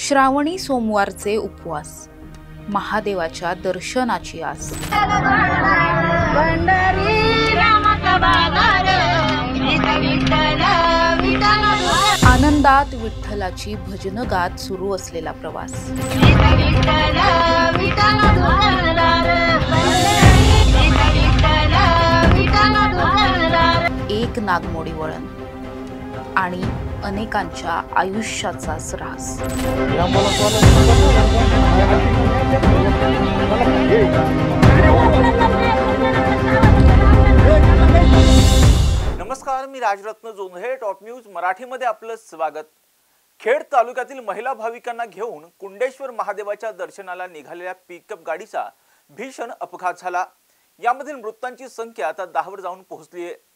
श्रावणी सोमवारचे उपवास, महादेवाच्या दर्शनाची आस। आनंदात विठ्ठलाची भजन गात सुरू असलेला प्रवास। एक नागमोडी वळण आणि अनेकांच्या आयुष्याचा त्रास। नमस्कार, मी राजरत्न जोंधळे। टॉप न्यूज मराठीमध्ये आपलं स्वागत। खेड तालुक्यातील महिला भाविकांना घेऊन कुंडेश्वर महादेवाच्या दर्शनाला निघालेल्या पिकअप गाडीचा भीषण अपघात झाला। यामधील मृतांची संख्या आता 10 वर जाऊन पोहोचली आहे।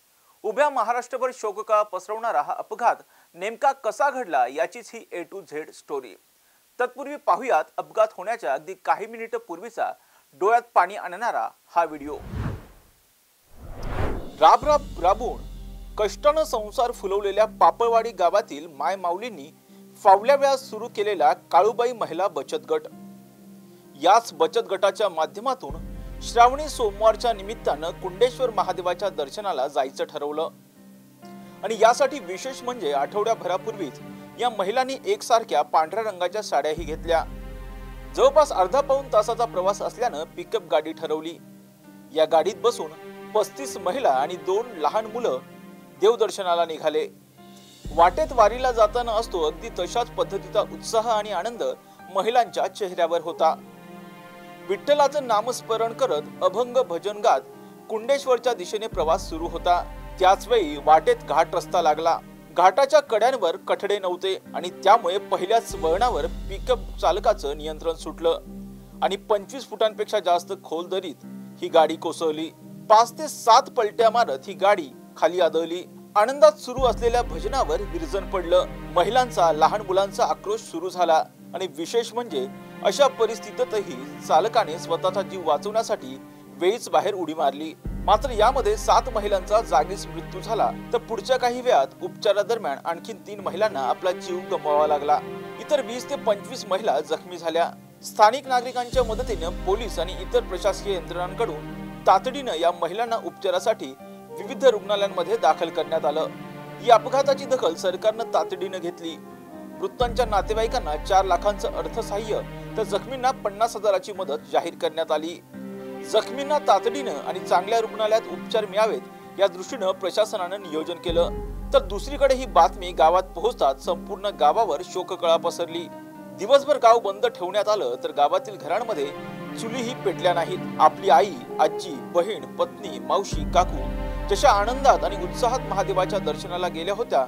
उभ्या महाराष्ट्रभर शोककळा पसरवणारा हा अपघात नेमका कसा घडला याचीच ही A to Z स्टोरी। तत्पूर्वी पाहूयात अपघात होण्याच्या अगदी काही मिनिटं पूर्वीचा डोळ्यात पाणी आणणारा हा व्हिडिओ। राबून कष्टानं संसार फुलवलेल्या पापळवाडी गावातील माय माऊलींनी फावल्या वेळात सुरू केलेला काळूबाई महिला बचत गट। याच बचत गटाच्या माध्यमातून श्रावणी सोमवारच्या निमित्तानं कुंडेश्वर महादेवाच्या दर्शनाला जायचं ठरवलं आणि यासाठी विशेष म्हणजे आठवड्याभरापूर्वीच या महिलांनी एकसारख्या पांढऱ्या रंगाच्या साड्याही घेतल्या। जवळपास अर्धा पाऊण तासाचा प्रवास असल्यानं पिकअप गाडी ठरवली। या गाडीत बसून 35 महिला आणि 2 लहान मुलं देवदर्शनाला निघाले। वाटेत वारीला जाताना असतो अगदी तशाच पद्धतीचा उत्साह आणि आनंद महिलांच्या चेहऱ्यावर होता। विठ्ठलाचं नामस्मरण करत अभंग भजन गात कुंडेश्वरच्या दिशेने प्रवास सुरू होता। त्याच वेळी वाटेत घाट रस्ता लागला। घाटाच्या कड्यांवर कठडे नव्हते आणि त्यामुळे पहिल्याच वळणावर पिकअप चालकाचं नियंत्रण सुटलं आणि 25 फुटांपेक्षा जास्त खोल दरीत ही गाडी कोसळली। 5 ते 7 पलट्या मारत ही गाडी खाली आदळली। आनंदात सुरू असलेल्या भजनावर विरजण पडलं। महिलांचा, लहान मुलांचा आक्रोश सुरू झाला आणि विशेष म्हणजे अशा परिस्थितीतही चालकाने स्वतःचा जीव वाचवण्यासाठी वेळीच बाहेर उडी मारली। मात्र यामध्ये 7 महिलांचा जागीच मृत्यू झाला तर पुढच्या काही वेळात उपचारादरम्यान आणखी 3 महिलांना आपला जीव गमवावा लागला। इतर 20 ते 25 महिला जखमी झाल्या। स्थानिक नागरिकांच्या मदतीने पोलीस आणि इतर प्रशासकीय यंत्रणांकडून तातडीने या महिलांना उपचारासाठी विविध रुग्णालयांमध्ये दाखल करण्यात आलं। या अपघाताची दखल सरकारनं तातडीने घेतली। मृतांच्या नातेवाईकांना 4 लाखांचं अर्थसहाय्य तर जखमींना 50,000ची मदत जाहीर करण्यात आली। जखमींना तातडीनं आणि चांगल्या रुग्णालयात उपचार मिळावेत या दृष्टीनं प्रशासनानं नियोजन केलं। तर दुसरीकडे ही बातमी गावात पोहोचताच संपूर्ण गावावर शोककळा पसरली। दिवसभर गाव बंद ठेवण्यात आलं तर गावातील घरांमध्ये चुलीही पेटल्या नाहीत। आपली आई, आजी, बहीण, पत्नी, मावशी, काकू जशा आनंदात आणि उत्साहात महादेवाच्या दर्शनाला गेल्या होत्या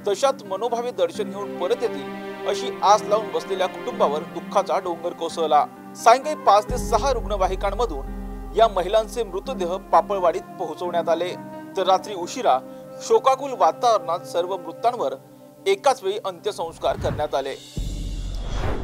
तशात मनोभावे दर्शन घेऊन परत येतील अशी आस लावून बसलेल्या कुटुंबावर दुःखाचा डोंगर कोसळला। सायंकाळी 5 ते 6 रुग्णवाहिकांमधून या महिलांचे मृतदेह पापळवाडीत पोहोचवण्यात आले तर रात्री उशिरा शोकाकुल वातावरणात सर्व मृतांवर एकाच वेळी अंत्यसंस्कार करण्यात आले।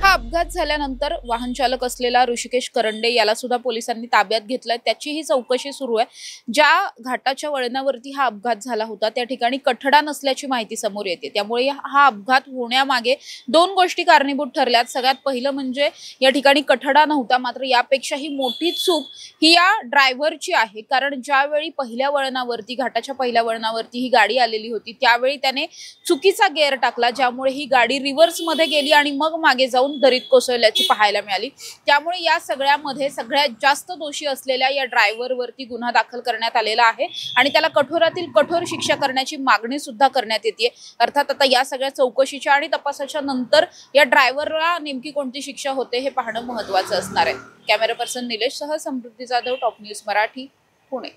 हा अपघात झाल्यानंतर वाहन चालक असलेला ऋषिकेश करंडे याला सुद्धा पोलिसांनी ताब्यात घेतलाय। त्याचीही चौकशी सुरू आहे। ज्या घाटाच्या वळणावरती हा अपघात झाला होता त्या ठिकाणी कठडा नसल्याची माहिती समोर येते। त्यामुळे हा अपघात होण्यामागे 2 गोष्टी कारणीभूत ठरल्यात। सगळ्यात पहिलं म्हणजे या ठिकाणी कठडा नव्हता, मात्र यापेक्षाही मोठी चूक ही या ड्रायव्हरची आहे। कारण ज्यावेळी पहिल्या वळणावरती, घाटाच्या पहिल्या वळणावरती ही गाडी आलेली होती त्यावेळी त्याने चुकीचा गिअर टाकला, ज्यामुळे ही गाडी रिव्हर्स मध्ये गेली आणि मग मागे जाऊन दरीत कोसळल्याची पाहायला मिळाली। त्यामुळे या सगळ्यामध्ये सगळ्यात जास्त दोषी असलेल्या या ड्रायव्हरवरती गुन्हा दाखल करण्यात आलेला आहे आणि त्याला कठोरातील कठोर शिक्षा करण्याची मागणी सुद्धा करण्यात येते। अर्थात आता या सगळ्या चौकशीच्या आणि तपासाच्या नंतर या ड्रायव्हरला नेमकी कोणती शिक्षा होते हे पाहणं महत्त्वाचं असणार आहे। कॅमेरा पर्सन निलेश सह समृद्धी जाधव, टॉप न्यूज मराठी, पुणे।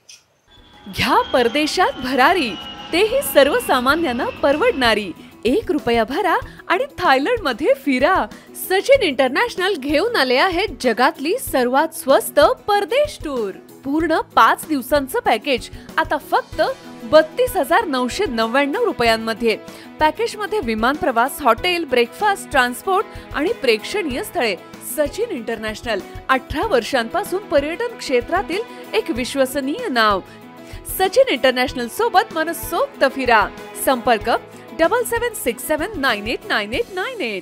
घ्या परदेशात भरारी, तेही सर्वसामान्यांना परवडणारी। 1 रुपया भरा आणि थायलंड मध्ये फिरा। सचिन इंटरनॅशनल घेऊन आले आहेत जगातली सर्वात स्वस्त परदेश टूर। पूर्ण 5 दिवसांचं पॅकेज आता फक्त 32,999 रुपयांमध्ये। पॅकेज मध्ये विमान प्रवास, हॉटेल, ब्रेकफास्ट, ट्रान्सपोर्ट आणि प्रेक्षणीय स्थळे। सचिन इंटरनॅशनल 18 वर्षांपासून पर्यटन क्षेत्रातील एक विश्वसनीय नाव। सचिन इंटरनॅशनल सोबत मनसोक्त फिरा। संपर्क 7767989898।